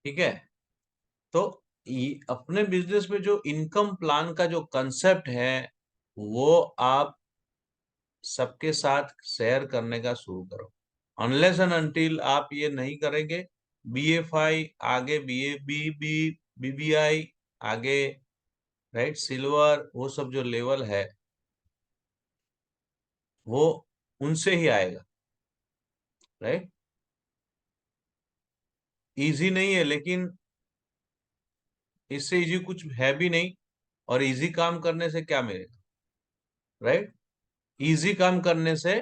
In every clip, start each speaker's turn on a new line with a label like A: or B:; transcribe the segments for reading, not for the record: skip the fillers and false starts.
A: ठीक है। तो अपने बिजनेस में जो इनकम प्लान का जो कंसेप्ट है वो आप सबके साथ शेयर करने का शुरू करो। अनलेस एंड अनटिल आप ये नहीं करेंगे, BFI आगे, BBI आगे, राइट, सिल्वर, वो सब जो लेवल है वो उनसे ही आएगा, राइट। इजी नहीं है, लेकिन इससे इजी कुछ है भी नहीं। और इजी काम करने से क्या मिलेगा, राइट। इजी काम करने से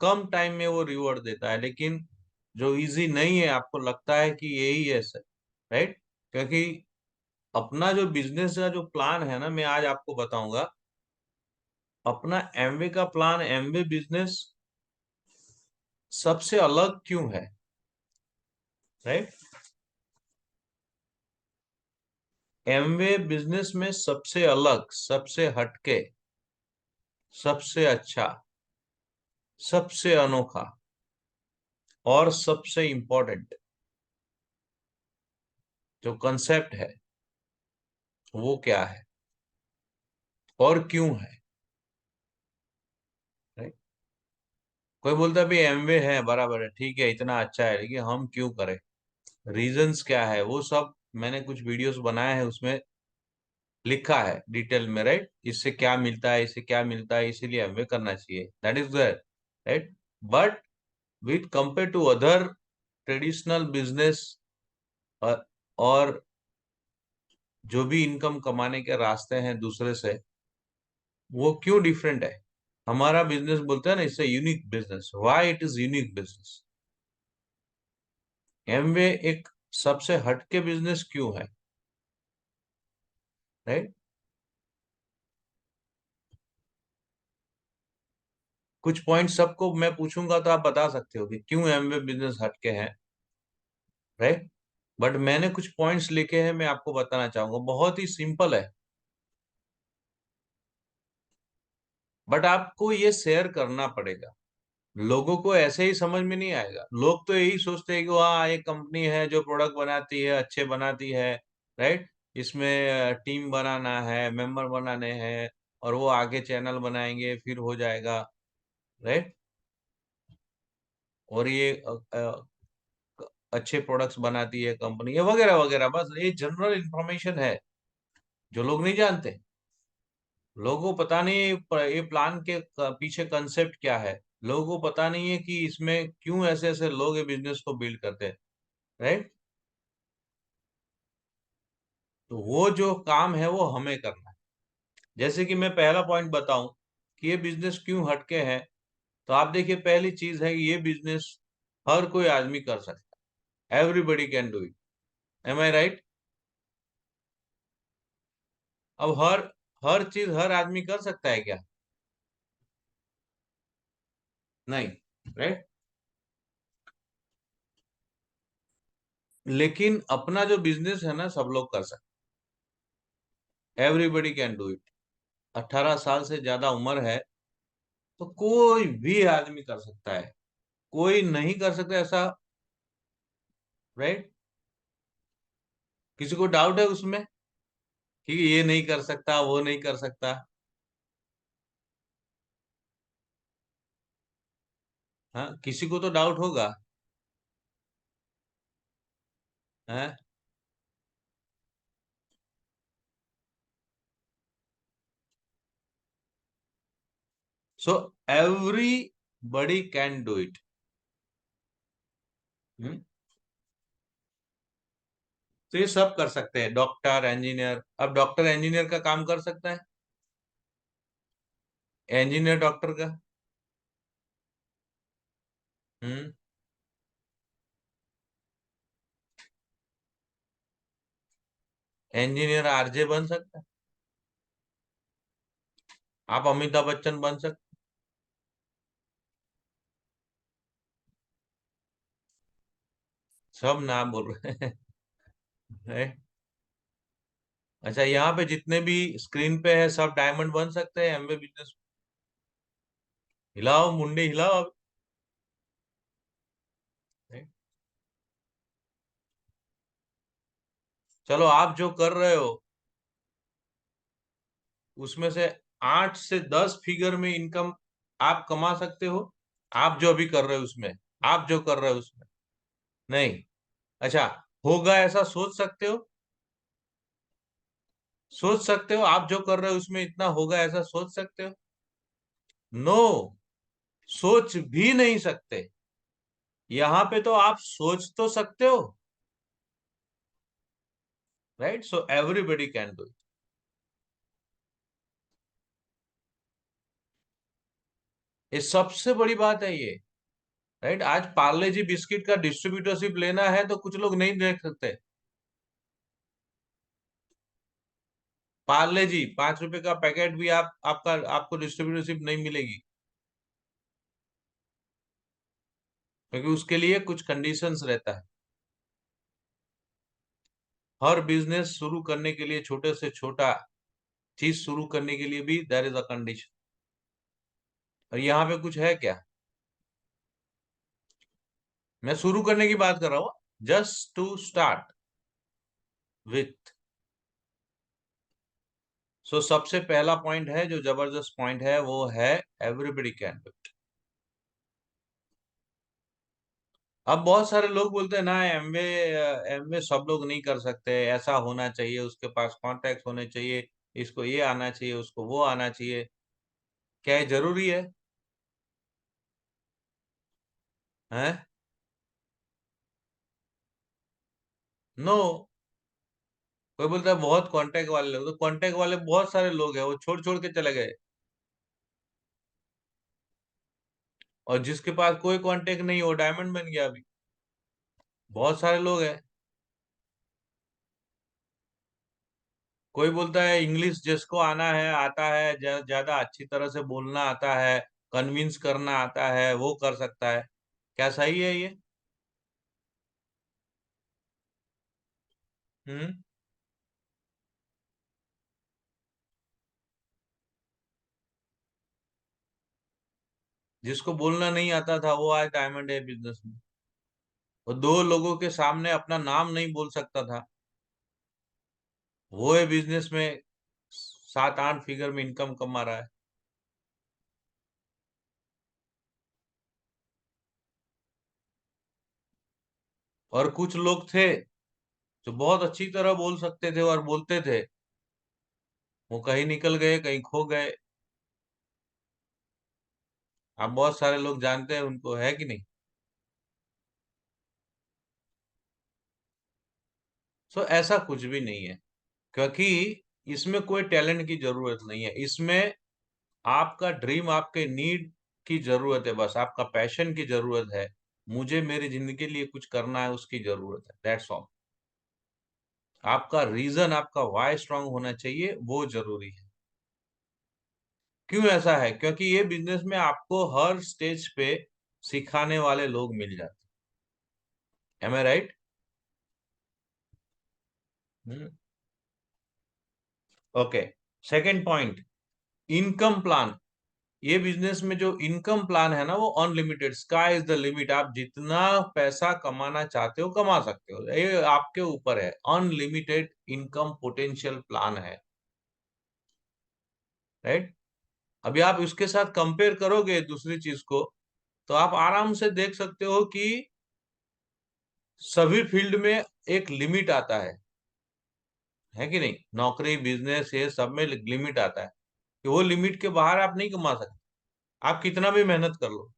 A: कम टाइम में वो रिवॉर्ड देता है, लेकिन जो इजी नहीं है आपको लगता है कि यही है सर, राइट। क्योंकि अपना जो बिजनेस का जो प्लान है ना, मैं आज आपको बताऊंगा। अपना एमवे का प्लान, एमवे बिजनेस सबसे अलग क्यों है, राइट। एमवे बिजनेस में सबसे अलग, सबसे हटके, सबसे अच्छा, सबसे अनोखा और सबसे इंपॉर्टेंट जो कंसेप्ट है वो क्या है और क्यों है, राइट। कोई बोलता है भाई एमवे है, बराबर है, ठीक है, इतना अच्छा है, लेकिन हम क्यों करें, रीजंस क्या है, वो सब मैंने कुछ वीडियोस बनाए हैं, उसमें लिखा है डिटेल में, राइट। इससे क्या मिलता है, इससे क्या मिलता है, इसीलिए एमवे करना चाहिए, that is there, right. But with compare to other traditional business और जो भी इनकम कमाने के रास्ते हैं दूसरे से, वो क्यों डिफरेंट है। हमारा बिजनेस बोलते हैं ना, इससे unique business, why it is unique business. Amway एक सबसे हटके बिजनेस क्यों है, राइट। कुछ पॉइंट सबको मैं पूछूंगा तो आप बता सकते हो कि क्यों एमवे बिजनेस हटके है, राइट। बट मैंने कुछ पॉइंट्स लिखे हैं, मैं आपको बताना चाहूंगा, बहुत ही सिंपल है। बट आपको ये शेयर करना पड़ेगा, लोगों को ऐसे ही समझ में नहीं आएगा। लोग तो यही सोचते हैं कि वहाँ एक कंपनी है जो प्रोडक्ट बनाती है, अच्छे बनाती है, राइट। इसमें टीम बनाना है, मेंबर बनाने हैं, और वो आगे चैनल बनाएंगे फिर हो जाएगा, राइट। और ये अच्छे प्रोडक्ट्स बनाती है कंपनी, ये वगैरह वगैरह, बस ये जनरल इंफॉर्मेशन है जो लोग नहीं जानते। लोगों को पता नहीं है ये प्लान के पीछे कंसेप्ट क्या है। लोगों को पता नहीं है कि इसमें क्यों ऐसे ऐसे लोग ये बिजनेस को बिल्ड करते हैं, राइट। तो वो जो काम है वो हमें करना है। जैसे कि मैं पहला पॉइंट बताऊं कि ये बिजनेस क्यों हटके है, तो आप देखिए, पहली चीज है कि ये बिजनेस हर कोई आदमी कर सकता है, everybody can do it. Am I right. अब हर चीज हर आदमी कर सकता है क्या? नहीं, राइट। लेकिन अपना जो बिजनेस है ना, सब लोग कर सकते, एवरीबडी कैन डू इट। 18 साल से ज्यादा उम्र है तो कोई भी आदमी कर सकता है, कोई नहीं कर सकता ऐसा, राइट। किसी को डाउट है उसमें कि ये नहीं कर सकता, वो नहीं कर सकता? हाँ, किसी को तो डाउट होगा, है। So everybody can do it. तो ये सब कर सकते हैं, डॉक्टर, इंजीनियर। अब डॉक्टर इंजीनियर का काम कर सकता है, इंजीनियर डॉक्टर का। हम्म। इंजीनियर आरजे बन सकता है, आप अमिताभ बच्चन बन सकते। सब नाम बोल रहे हैं। अच्छा, यहाँ पे जितने भी स्क्रीन पे है सब डायमंड बन सकते हैं एमबे बिजनेस। हिलाओ मुंडे हिलाओ अब। चलो आप जो कर रहे हो उसमें से 8 से 10 फिगर में इनकम आप कमा सकते हो। आप जो अभी कर रहे हो उसमें, आप जो कर रहे हो उसमें नहीं। अच्छा, होगा ऐसा सोच सकते हो? सोच सकते हो आप जो कर रहे हो उसमें इतना होगा ऐसा सोच सकते हो? नो, सोच भी नहीं सकते। यहां पे तो आप सोच तो सकते हो, right? So everybody can do. ये सबसे बड़ी बात है ये, राइट? आज पार्ले जी बिस्किट का डिस्ट्रीब्यूटरशिप लेना है तो कुछ लोग नहीं देख सकते। पार्ले जी 5 रुपए का पैकेट भी आपको डिस्ट्रीब्यूटरशिप नहीं मिलेगी, क्योंकि उसके लिए कुछ कंडीशंस रहता है। हर बिजनेस शुरू करने के लिए, छोटे से छोटा चीज शुरू करने के लिए भी देयर इज अ कंडीशन। और यहाँ पे कुछ है क्या? मैं शुरू करने की बात कर रहा हूँ, जस्ट टू स्टार्ट विथ। सो सबसे पहला पॉइंट है जो जबरदस्त पॉइंट है, वो है एवरीबडी कैन डू इट। अब बहुत सारे लोग बोलते हैं ना, एमवे एमवे सब लोग नहीं कर सकते, ऐसा होना चाहिए, उसके पास कॉन्टैक्ट होने चाहिए, इसको ये आना चाहिए, उसको वो आना चाहिए। क्या ये जरूरी है? हैं? नो। कोई बोलता है बहुत कांटेक्ट वाले लोग, तो कांटेक्ट वाले बहुत सारे लोग हैं, वो छोड़ छोड़ के चले गए। और जिसके पास कोई कांटेक्ट नहीं, वो डायमंड बन गया अभी। बहुत सारे लोग हैं। कोई बोलता है इंग्लिश जिसको आना है आता है, ज्यादा अच्छी तरह से बोलना आता है, कन्विंस करना आता है, वो कर सकता है। क्या सही है ये? हम्म। जिसको बोलना नहीं आता था वो आज डायमंड है बिजनेस में। वो दो लोगों के सामने अपना नाम नहीं बोल सकता था, वो है बिजनेस में 7-8 फिगर में इनकम कमा रहा है। और कुछ लोग थे जो बहुत अच्छी तरह बोल सकते थे और बोलते थे, वो कहीं निकल गए, कहीं खो गए। आप बहुत सारे लोग जानते हैं उनको, है कि नहीं? सो ऐसा कुछ भी नहीं है, क्योंकि इसमें कोई टैलेंट की जरूरत नहीं है। इसमें आपका ड्रीम, आपके नीड की जरूरत है, बस आपका पैशन की जरूरत है। मुझे मेरी जिंदगी के लिए कुछ करना है, उसकी जरूरत है, दैट्स ऑल। आपका रीजन, आपका वाई स्ट्रांग होना चाहिए, वो जरूरी है। क्यों ऐसा है? क्योंकि ये बिजनेस में आपको हर स्टेज पे सिखाने वाले लोग मिल जाते हैं। Am I right? Okay. Second point, income plan. ये बिजनेस में जो इनकम प्लान है ना, वो unlimited, sky is the limit. आप जितना पैसा कमाना चाहते हो कमा सकते हो, ये आपके ऊपर है। अनलिमिटेड इनकम पोटेंशियल प्लान है, राइट? अभी आप इसके साथ कंपेयर करोगे दूसरी चीज को, तो आप आराम से देख सकते हो कि सभी फील्ड में एक लिमिट आता है कि नहीं? नौकरी, बिजनेस, ये सब में लिमिट आता है, कि वो लिमिट के बाहर आप नहीं कमा सकते, आप कितना भी मेहनत कर लो।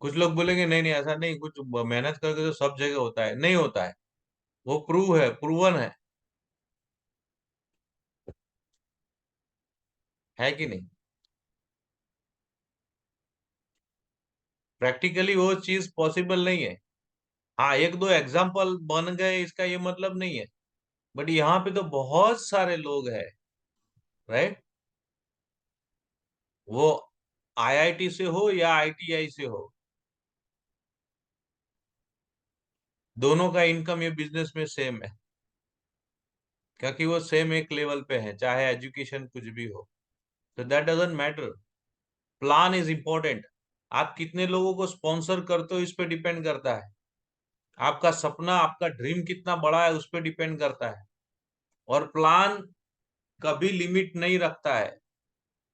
A: कुछ लोग बोलेंगे नहीं नहीं ऐसा नहीं, कुछ मेहनत करके तो सब जगह होता है, नहीं होता है। वो प्रूवन है कि नहीं? प्रैक्टिकली वो चीज पॉसिबल नहीं है। हाँ, एक दो एग्जाम्पल बन गए इसका ये मतलब नहीं है, बट यहाँ पे तो बहुत सारे लोग हैं, राइट? वो आईआईटी से हो या आईटीआई से हो, दोनों का इनकम ये बिजनेस में सेम है, क्योंकि वो सेम एक लेवल पे है, चाहे एजुकेशन कुछ भी हो। तो that doesn't matter. Plan is important. आप कितने लोगों को स्पॉन्सर करते हो इस पे डिपेंड करता है। आपका सपना, आपका ड्रीम कितना बड़ा है उस पे डिपेंड करता है। और प्लान कभी लिमिट नहीं रखता है।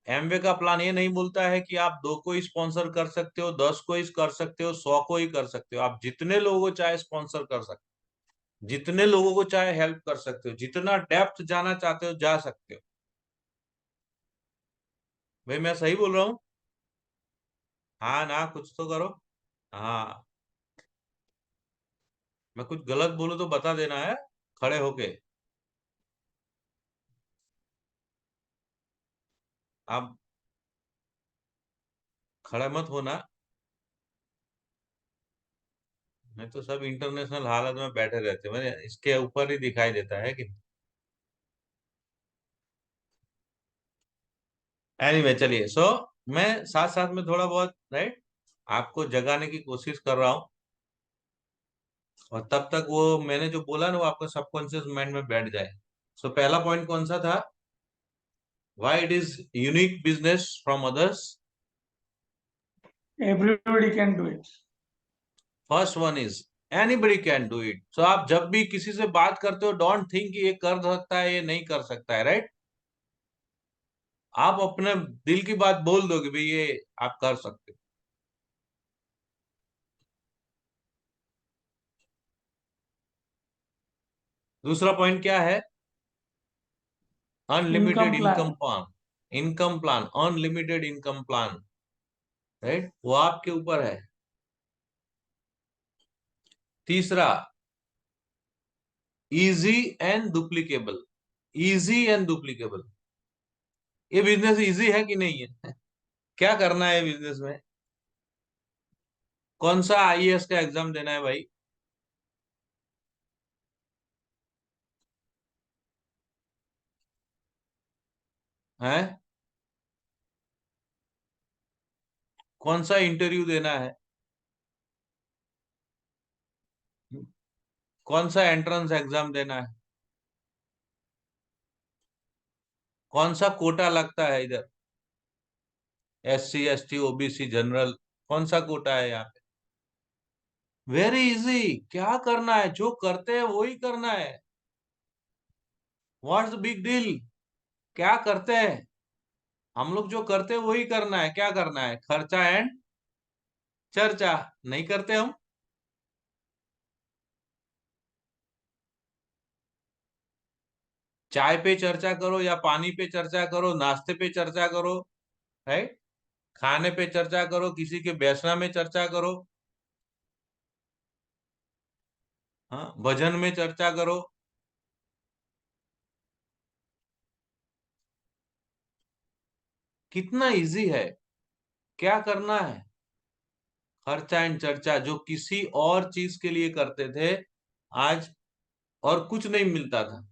A: एमवे का प्लान ये नहीं बोलता है कि आप 2 को ही स्पॉन्सर कर सकते हो, 10 को ही कर सकते हो, 100 को ही कर सकते हो। आप जितने लोगों को चाहे स्पॉन्सर कर सकते हो, जितने लोगों को चाहे हेल्प कर सकते हो, जितना डेप्थ जाना चाहते हो जा सकते हो। भाई मैं सही बोल रहा हूँ? हाँ ना, कुछ तो करो। हाँ, मैं कुछ गलत बोलूं तो बता देना है, खड़े होके। आप खड़ा मत होना। नहीं तो सब इंटरनेशनल हालत में बैठे रहते हैं, मैंने इसके ऊपर ही दिखाई देता है कि। एनीवे चलिए, सो मैं साथ साथ में थोड़ा बहुत राइट आपको जगाने की कोशिश कर रहा हूँ। और तब तक वो मैंने जो बोला ना वो आपका सबकॉन्शियस माइंड में बैठ जाए। सो पहला पॉइंट कौन सा था? Why it is unique business from others?
B: Everybody can do it.
A: First one is anybody can do it. So आप जब भी किसी से बात करते हो, डोंट थिंक ये कर सकता है, ये नहीं कर सकता है, राइट? आप अपने दिल की बात बोल दो कि भाई ये आप कर सकते हो। दूसरा पॉइंट क्या है? Unlimited
B: Income
A: income
B: plan.
A: Plan. Income plan, unlimited income plan, right? वो आपके ऊपर है। तीसरा, easy and duplicable. Easy and duplicable. ये बिजनेस इजी है कि नहीं है? क्या करना है बिजनेस में? कौन सा आईएएस का एग्जाम देना है भाई? है? कौन सा इंटरव्यू देना है? कौन सा एंट्रेंस एग्जाम देना है? कौन सा कोटा लगता है इधर? एससी, एसटी, ओबीसी, जनरल, कौन सा कोटा है यहाँ पे? Very easy. क्या करना है? जो करते हैं वही करना है। What's the big deal? क्या करते हैं हम लोग? जो करते हैं वही करना है। क्या करना है? खर्चा एंड चर्चा नहीं करते हम। चाय पे चर्चा करो या पानी पे चर्चा करो, नाश्ते पे चर्चा करो, राइट? खाने पे चर्चा करो, किसी के बैठना में चर्चा करो, हाँ, भजन में चर्चा करो। कितना इजी है। क्या करना है? खर्चा एंड चर्चा, जो किसी और चीज के लिए करते थे, आज और कुछ नहीं मिलता था।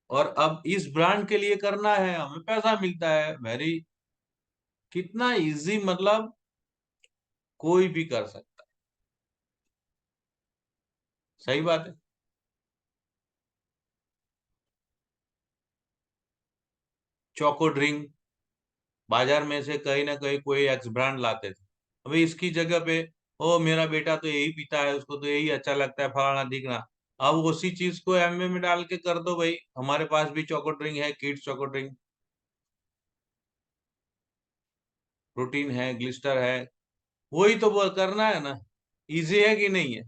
A: और अब इस ब्रांड के लिए करना है, हमें पैसा मिलता है। वेरी, कितना इजी, मतलब कोई भी कर सकता है। सही बात है। चोको ड्रिंक, बाजार में से कहीं ना कहीं कोई एक्स ब्रांड लाते थे, अभी इसकी जगह पे ओ मेरा बेटा तो यही पीता है, उसको तो यही अच्छा लगता है, फलाना दिखना। अब उसी चीज को एमवे में डाल के कर दो भाई, हमारे पास भी चोको ड्रिंक है, किड्स चोको ड्रिंक, प्रोटीन है, ग्लिस्टर है। वही तो वो करना है ना। इजी है कि नहीं है?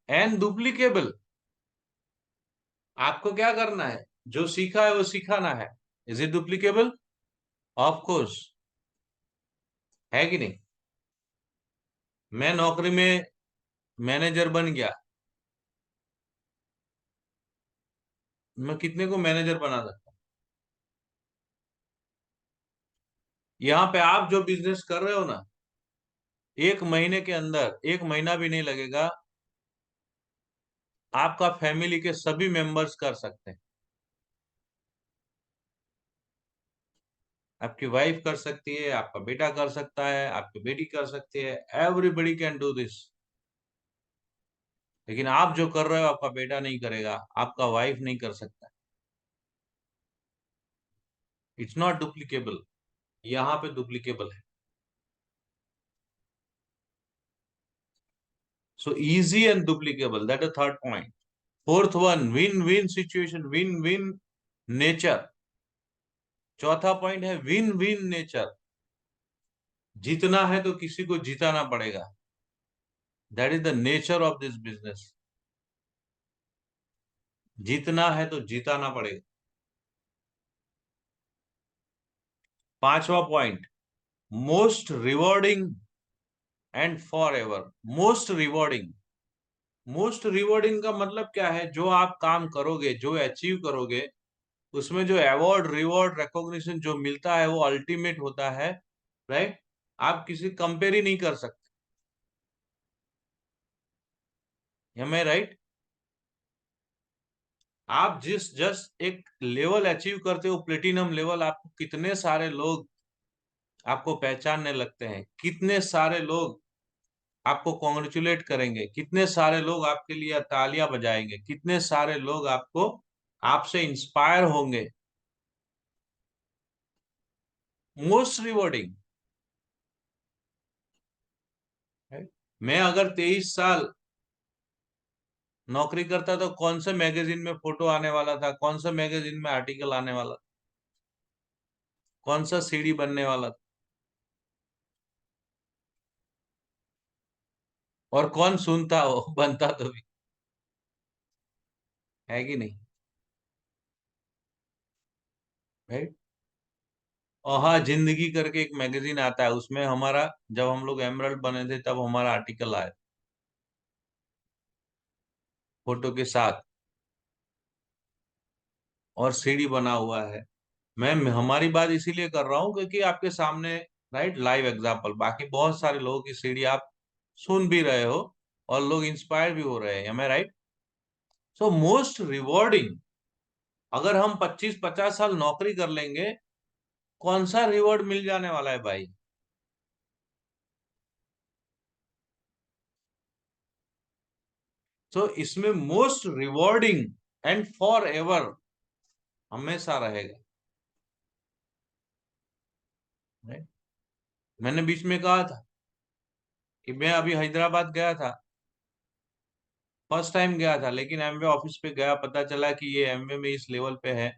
A: And duplicable. आपको क्या करना है? जो सीखा है वो सिखाना है। Is it duplicable? Of course. है कि नहीं? मैं नौकरी में मैनेजर बन गया, मैं कितने को मैनेजर बना सकता हूँ? यहाँ पे आप जो बिजनेस कर रहे हो ना, 1 महीने के अंदर, 1 महीना भी नहीं लगेगा, आपका फैमिली के सभी मेंबर्स कर सकते हैं। आपकी वाइफ कर सकती है, आपका बेटा कर सकता है, आपकी बेटी कर सकती है। Everybody can do this. लेकिन आप जो कर रहे हो आपका बेटा नहीं करेगा, आपका वाइफ नहीं कर सकता। It's not duplicable. यहाँ पे डुप्लीकेबल है। So easy and duplicable, that is third point. Fourth one, win win situation, win win nature. चौथा पॉइंट है विन विन नेचर। जीतना है तो किसी को जिताना पड़ेगा। That is the nature of this business. जीतना है तो जिताना पड़ेगा। पांचवा point, most rewarding and for ever. Most rewarding. Most rewarding का मतलब क्या है? जो आप काम करोगे, जो अचीव करोगे, उसमें जो अवार्ड, रिवॉर्ड, रिकॉग्निशन जो मिलता है वो अल्टीमेट होता है। राइट? आप किसी कंपेयर ही नहीं कर सकते। M I right? आप जिस जस्ट एक लेवल अचीव करते हो, प्लेटिनम लेवल, आपको कितने सारे लोग आपको पहचानने लगते हैं, कितने सारे लोग आपको कॉन्ग्रेचुलेट करेंगे, कितने सारे लोग आपके लिए तालियां बजाएंगे, कितने सारे लोग आपको आपसे इंस्पायर होंगे। Most rewarding. मैं अगर 23 साल नौकरी करता तो कौन से मैगजीन में फोटो आने वाला था, कौन सा मैगजीन में आर्टिकल आने वाला, कौन सा सीडी बनने वाला था, और कौन सुनता हो बनता तो भी, है कि नहीं? राइट? और हाँ, जिंदगी करके एक मैगजीन आता है, उसमें हमारा, जब हम लोग एमरल्ड बने थे तब हमारा आर्टिकल आया फोटो के साथ, और सीडी बना हुआ है। मैं हमारी बात इसीलिए कर रहा हूँ क्योंकि आपके सामने, राइट, लाइव एग्जांपल, बाकी बहुत सारे लोगों की सीडी आप सुन भी रहे हो और लोग इंस्पायर भी हो रहे हैं। Am I right? So most rewarding. अगर हम 25-50 साल नौकरी कर लेंगे, कौन सा रिवॉर्ड मिल जाने वाला है भाई? सो इसमें most rewarding and for ever हमेशा रहेगा। right? मैंने बीच में कहा था कि मैं अभी हैदराबाद गया था, फर्स्ट टाइम गया था, लेकिन एमवे ऑफिस पे गया, पता चला कि ये एमवे में इस लेवल पे है।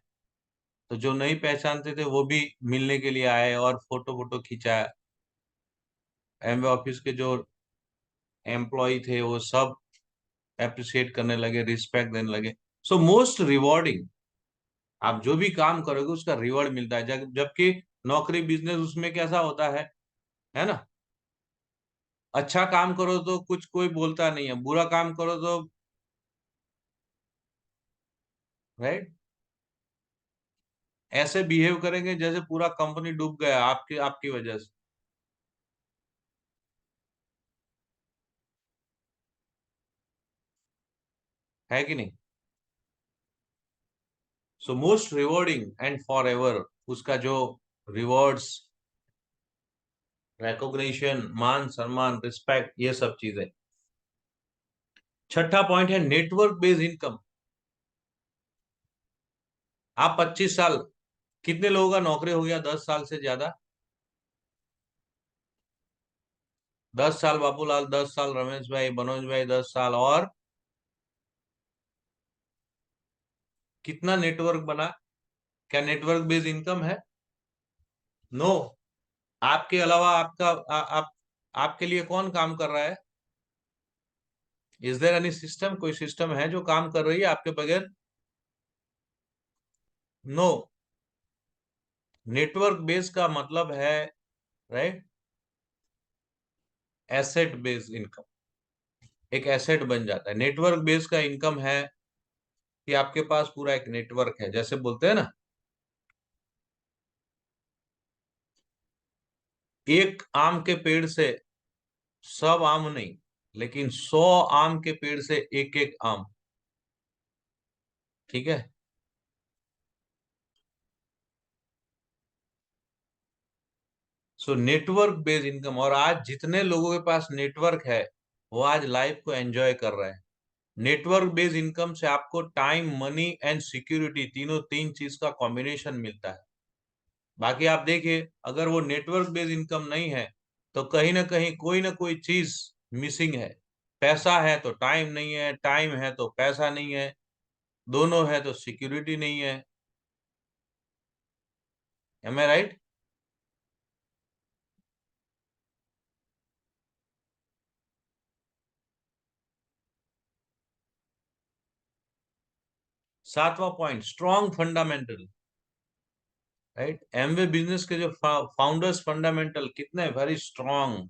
A: तो जो नहीं पहचानते थे वो भी मिलने के लिए आए और फोटो फोटो खिंचाया। एमवे ऑफिस के जो एम्प्लॉय थे वो सब अप्रिशिएट करने लगे, रिस्पेक्ट देने लगे। So most rewarding. आप जो भी काम करोगे उसका रिवॉर्ड मिलता है, जबकि नौकरी, बिजनेस, उसमें कैसा होता है ना? अच्छा काम करो तो कुछ कोई बोलता नहीं है, बुरा काम करो तो, राइट, ऐसे बिहेव करेंगे जैसे पूरा कंपनी डूब गया आपकी आपकी वजह से। है कि नहीं? So most rewarding and for ever, उसका जो रिवॉर्ड्स, रिकॉग्निशन, मान सम्मान, रिस्पेक्ट, ये सब चीजें। छठा पॉइंट है नेटवर्क बेस्ड इनकम। आप 25 साल, कितने लोगों का नौकरी हो गया 10 साल से ज्यादा? 10 साल बाबूलाल, 10 साल रमेश भाई, मनोज भाई, 10 साल, और कितना नेटवर्क बना? क्या नेटवर्क बेस्ड इनकम है? नो। आपके अलावा आप आपके लिए कौन काम कर रहा है? Is there any system? कोई सिस्टम है जो काम कर रही है आपके बगैर? नो। नेटवर्क बेस का मतलब है, राइट, एसेट बेस्ड इनकम। एक एसेट बन जाता है। नेटवर्क बेस का इनकम है कि आपके पास पूरा एक नेटवर्क है, जैसे बोलते हैं ना, एक आम के पेड़ से सब आम नहीं, लेकिन 100 आम के पेड़ से एक एक आम। ठीक है? So network based income. और आज जितने लोगों के पास नेटवर्क है वो आज लाइफ को एंजॉय कर रहे हैं। नेटवर्क बेस्ड इनकम से आपको टाइम, मनी एंड सिक्योरिटी, तीन चीज का कॉम्बिनेशन मिलता है। बाकी आप देखिए, अगर वो नेटवर्क बेस्ड इनकम नहीं है तो कहीं ना कहीं कोई ना कोई चीज मिसिंग है। पैसा है तो टाइम नहीं है, टाइम है तो पैसा नहीं है, दोनों है तो सिक्योरिटी नहीं है। Am I right? 7वां point, strong fundamental. Right, Amway business के जो फाउंडर्स फंडामेंटल कितने वेरी स्ट्रॉन्ग।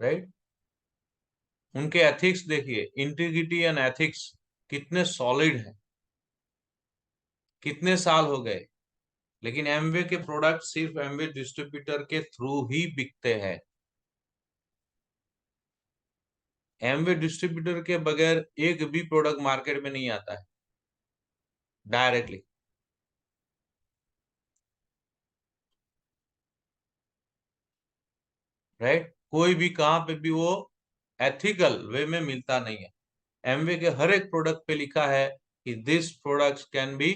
A: राइट, उनके एथिक्स देखिए, इंटीग्रिटी एंड एथिक्स कितने सॉलिड हैं। कितने साल हो गए, लेकिन एमवे के प्रोडक्ट सिर्फ एमवे डिस्ट्रीब्यूटर के थ्रू ही बिकते हैं। एमवे डिस्ट्रीब्यूटर के बगैर एक भी प्रोडक्ट मार्केट में नहीं आता है डायरेक्टली। राइट, कोई भी कहां पे भी वो एथिकल वे में मिलता नहीं है। एमवे के हर एक प्रोडक्ट पे लिखा है कि this products can be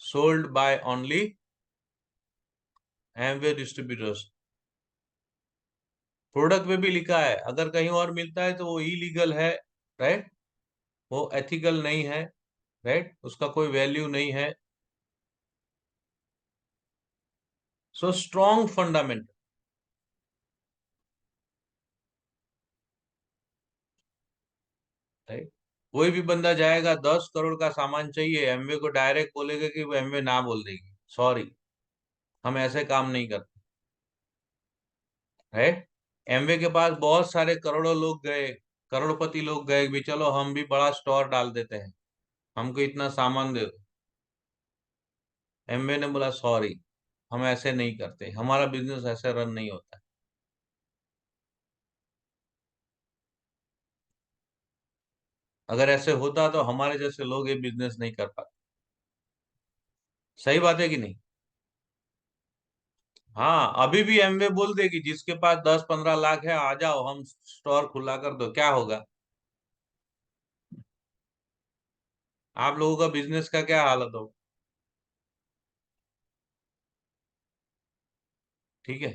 A: sold by only Amway distributors. Product पे भी लिखा है, अगर कहीं और मिलता है तो वो इलीगल है। राइट, वो एथिकल नहीं है। राइट, उसका कोई वैल्यू नहीं है। So strong fundamental. राइट, कोई भी बंदा जाएगा 10 करोड़ का सामान चाहिए, एमवे को डायरेक्ट बोलेगा कि वो एमवे ना बोल देगी, सॉरी हम ऐसे काम नहीं करते। राइट, एमवे के पास बहुत सारे करोड़ों लोग गए, करोड़पति लोग गए भी, चलो हम भी बड़ा स्टोर डाल देते हैं, हमको इतना सामान दे दो। एमवे ने बोला सॉरी, हम ऐसे नहीं करते, हमारा बिजनेस ऐसे रन नहीं होता है। अगर ऐसे होता तो हमारे जैसे लोग ये बिजनेस नहीं कर पाते। सही बात है कि नहीं? हाँ, अभी भी एमवे बोल दे कि जिसके पास 10-15 लाख है आ जाओ, हम स्टोर खुला कर दो, क्या होगा? आप लोगों का बिजनेस का क्या हालत हो? ठीक है,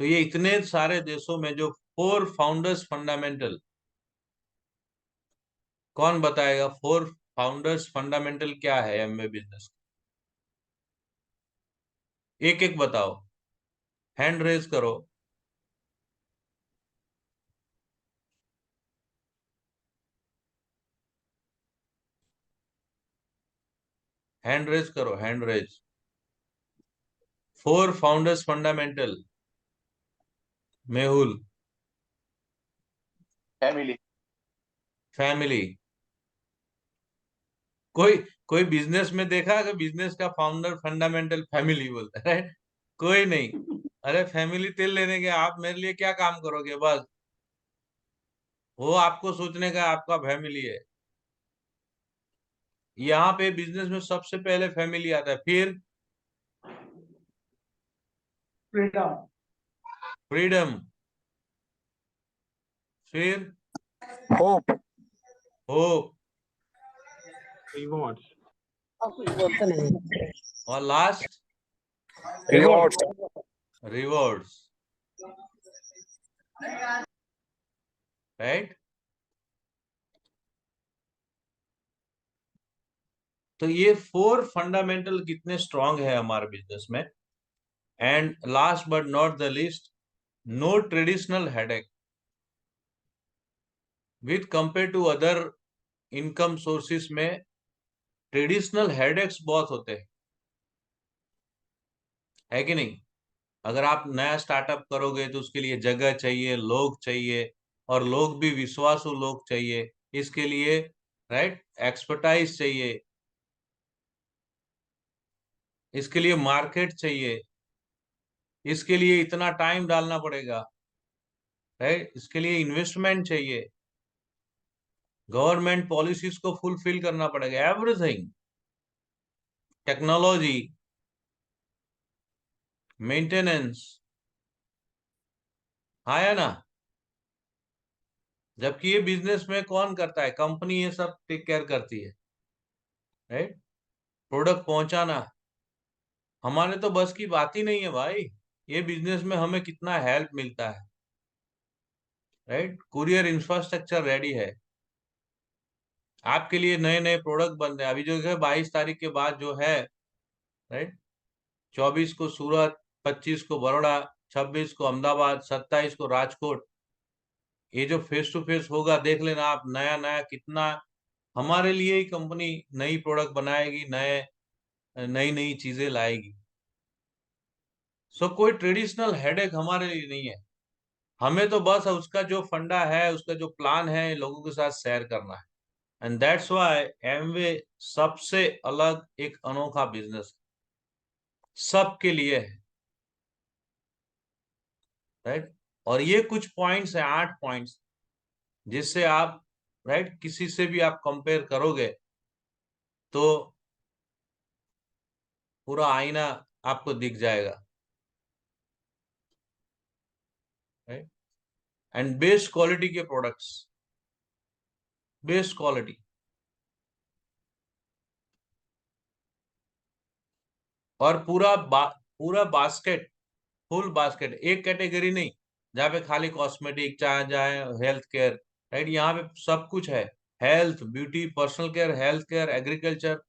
A: तो ये इतने सारे देशों में जो 4 फाउंडर्स फंडामेंटल, कौन बताएगा 4 फाउंडर्स फंडामेंटल क्या है एमवे बिजनेस? एक एक बताओ, हैंड रेज करो। हैंड रेज करो, hand raise. 4 founders fundamental. Mehul.
B: Family.
A: Family. कोई कोई बिजनेस में देखा कि बिजनेस का फाउंडर फंडामेंटल फैमिली बोलता है? राइट, कोई नहीं। अरे फैमिली तेल लेने के आप मेरे लिए क्या काम करोगे, बस वो आपको सोचने का आपका फैमिली है। यहाँ पे बिजनेस में सबसे पहले फैमिली आता है, फिर
B: फ्रीडम।
A: फ्रीडम, फिर
B: होप।
A: Hope,
B: rewards.
A: और लास्ट
B: रिवॉर्ड्स।
A: रिवॉर्ड्स। राइट, तो ये 4 फंडामेंटल कितने स्ट्रांग है हमारे बिजनेस में। And last but not the least, no traditional headache. With compare to other income sources में ट्रेडिशनल हेडेक्स बहुत होते हैं, है कि नहीं? अगर आप नया स्टार्टअप करोगे तो उसके लिए जगह चाहिए, लोग चाहिए, और लोग भी विश्वासु लोग चाहिए इसके लिए। राइट, एक्सपर्टाइज चाहिए, इसके लिए मार्केट चाहिए, इसके लिए इतना टाइम डालना पड़ेगा। राइट, इसके लिए इन्वेस्टमेंट चाहिए, गवर्नमेंट पॉलिसीज को फुलफिल करना पड़ेगा, एवरीथिंग, टेक्नोलॉजी, मेंटेनेंस। हाँ या ना? जबकि ये बिजनेस में कौन करता है? कंपनी ये सब टेक केयर करती है, राइट? प्रोडक्ट पहुंचाना हमारे तो बस की बात ही नहीं है भाई। ये बिजनेस में हमें कितना हेल्प मिलता है, राइट? कुरियर इंफ्रास्ट्रक्चर रेडी है आपके लिए, नए नए प्रोडक्ट बन रहे हैं अभी जो है 22 तारीख के बाद जो है, राइट? 24 को सूरत, 25 को बड़ौदा, 26 को अहमदाबाद, 27 को राजकोट। ये जो फेस टू फेस होगा देख लेना आप, नया नया कितना हमारे लिए ही कंपनी नई प्रोडक्ट बनाएगी, नए नई नई चीजें लाएगी। सो कोई ट्रेडिशनल हेडेक हमारे लिए नहीं है। हमें तो बस उसका जो फंडा है, उसका जो प्लान है, लोगों के साथ शेयर करना है। एंड दैट्स व्हाई एमवे सबसे अलग एक अनोखा बिजनेस सबके लिए है, राइट? और ये कुछ पॉइंट्स हैं, 8 पॉइंट्स, जिससे आप, राइट, किसी से भी आप कंपेयर करोगे तो पूरा आईना आपको दिख जाएगा, राइट? एंड बेस्ट क्वालिटी के प्रोडक्ट्स, बेस्ट क्वालिटी, और पूरा बास्केट, फुल बास्केट, एक कैटेगरी नहीं जहाँ पे खाली कॉस्मेटिक, चाहे जाए हेल्थ केयर, राइट? यहाँ पे सब कुछ है। Health, beauty, personal care, health care, agriculture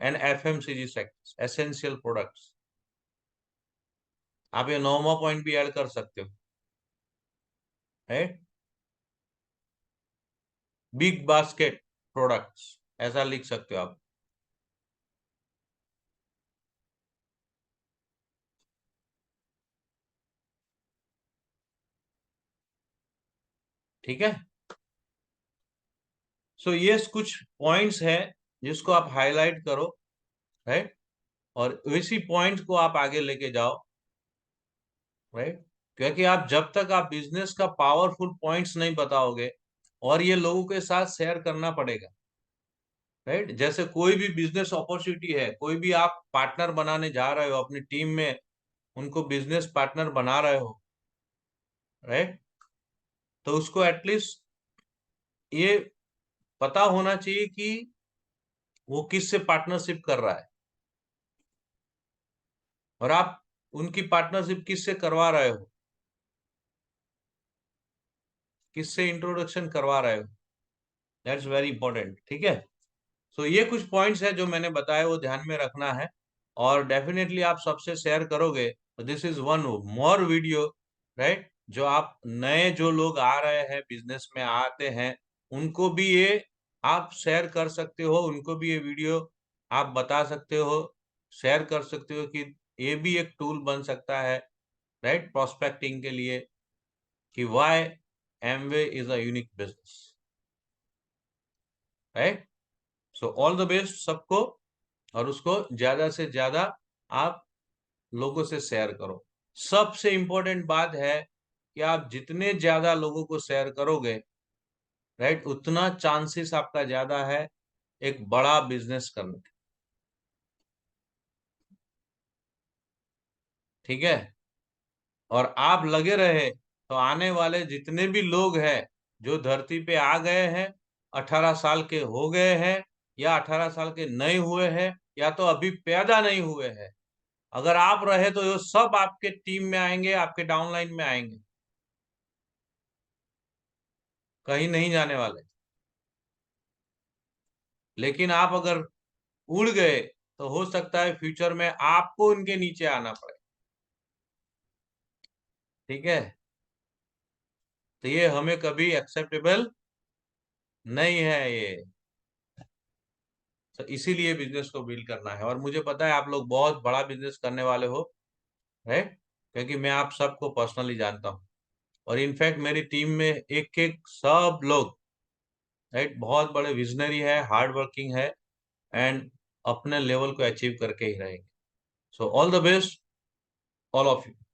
A: and FMCG sectors, essential products. आप ये 9वां पॉइंट भी ऐड कर सकते हो, राइट? बिग बास्केट प्रोडक्ट्स, ऐसा लिख सकते हो आप। ठीक है? सो ये कुछ पॉइंट्स हैं जिसको आप हाईलाइट करो, राइट? और इसी पॉइंट्स को आप आगे लेके जाओ, राइट? क्योंकि आप जब तक आप बिजनेस का पावरफुल पॉइंट्स नहीं बताओगे, और ये लोगों के साथ शेयर करना पड़ेगा, राइट? जैसे कोई भी बिजनेस अपॉर्चुनिटी है, कोई भी आप पार्टनर बनाने जा रहे हो अपनी टीम में, उनको बिजनेस पार्टनर बना रहे हो, राइट? तो उसको एटलीस्ट ये पता होना चाहिए कि वो किससे पार्टनरशिप कर रहा है, और आप उनकी पार्टनरशिप किससे करवा रहे हो, किससे इंट्रोडक्शन करवा रहे हो। दैट्स वेरी इंपॉर्टेंट, ठीक है? सो ये कुछ पॉइंट्स है जो मैंने बताया, वो ध्यान में रखना है। और डेफिनेटली आप सबसे शेयर करोगे तो this is one more video, right? जो आप नए जो लोग आ रहे हैं बिजनेस में आते हैं, उनको भी ये आप शेयर कर सकते हो, उनको भी ये वीडियो आप बता सकते हो, शेयर कर सकते हो कि ये भी एक टूल बन सकता है, राइट, प्रोस्पेक्टिंग के लिए, कि why Amway is a unique business, right? So all the best सबको, और उसको ज्यादा से ज्यादा आप लोगों से शेयर करो। सबसे इंपॉर्टेंट बात है कि आप जितने ज्यादा लोगों को शेयर करोगे, राइट, उतना चांसेस आपका ज्यादा है एक बड़ा बिजनेस करने का। ठीक है? और आप लगे रहे तो आने वाले जितने भी लोग हैं जो धरती पे आ गए हैं, 18 साल के हो गए हैं, या 18 साल के नहीं हुए हैं, या तो अभी पैदा नहीं हुए हैं, अगर आप रहे तो ये सब आपके टीम में आएंगे, आपके डाउनलाइन में आएंगे, कहीं नहीं जाने वाले। लेकिन आप अगर उड़ गए तो हो सकता है फ्यूचर में आपको उनके नीचे आना पड़े। ठीक है? तो ये हमें कभी एक्सेप्टेबल नहीं है ये। तो इसीलिए बिजनेस को बिल्ड करना है, और मुझे पता है आप लोग बहुत बड़ा बिजनेस करने वाले हो, है? क्योंकि मैं आप सबको पर्सनली जानता हूँ, और इनफैक्ट मेरी टीम में एक एक सब लोग, राइट, बहुत बड़े विजनरी है, हार्ड वर्किंग है, एंड अपने लेवल को अचीव करके ही रहेंगे। So all the best, all of you.